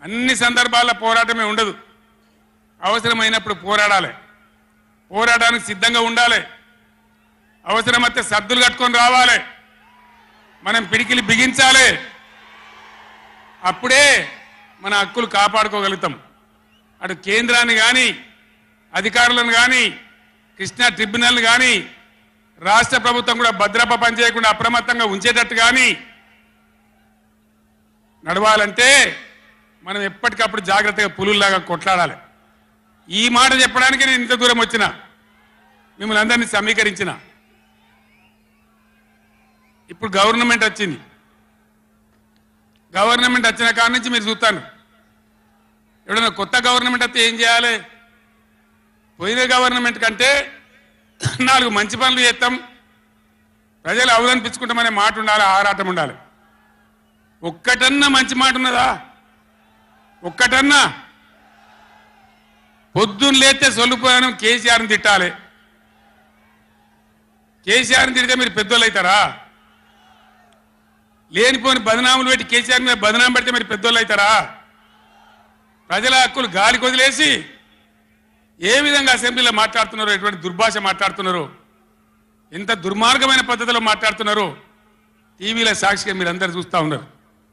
అన్ని సందర్భాల్లో పోరాటమే ఉండదు. అవసరమైనప్పుడు పోరాడాలి, పోరాటానికి సిద్ధంగా ఉండాలి. అవసరమైతే సద్దులు కట్టుకొని రావాలి, మనం పిడికిలి బిగించాలి. అప్పుడే మన హక్కులు కాపాడుకోగలుగుతాం. అటు కేంద్రాన్ని కానీ అధికారులను కానీ కృష్ణా ట్రిబ్యునల్ కానీ రాష్ట్ర ప్రభుత్వం కూడా భద్రప పనిచేయకుండా అప్రమత్తంగా ఉంచేటట్టు కానీ నడవాలంటే మనం ఎప్పటికప్పుడు జాగ్రత్తగా పులుల్లాగా కొట్లాడాలి. ఈ మాట చెప్పడానికి నేను ఇంత దూరం వచ్చిన, మిమ్మల్ని అందరినీ సమీకరించిన. ఇప్పుడు గవర్నమెంట్ వచ్చింది, గవర్నమెంట్ వచ్చిన కాడి నుంచి మీరు చూస్తాను, ఎవడన్నా కొత్త గవర్నమెంట్ వస్తే ఏం చేయాలి? పోయిన గవర్నమెంట్ కంటే 4 మంచి పనులు చేస్తాం, ప్రజలు అవలనిపించుకుంటామనే మాట ఉండాలి, ఆరాటం ఉండాలి. ఒక్కటన్నా మంచి మాట ఉన్నదా? ఒక్కటన్నా? పొద్దున్న లేస్తే సొల్లుపోయాను కేసీఆర్ని తిట్టాలి. కేసీఆర్ని తిడితే మీరు పెద్దోళ్ళు అవుతారా? లేనిపోని బదనాములు పెట్టి కేసీఆర్ మీద బదనాం పెడితే మీరు పెద్దోళ్ళు అవుతారా? ప్రజల హక్కులు గాలికి వదిలేసి ఏ విధంగా అసెంబ్లీలో మాట్లాడుతున్నారో, ఎటువంటి దుర్భాష మాట్లాడుతున్నారో, ఎంత దుర్మార్గమైన పద్ధతిలో మాట్లాడుతున్నారో టీవీలో సాక్షిగా మీరు అందరూ చూస్తూ ఉన్నారు.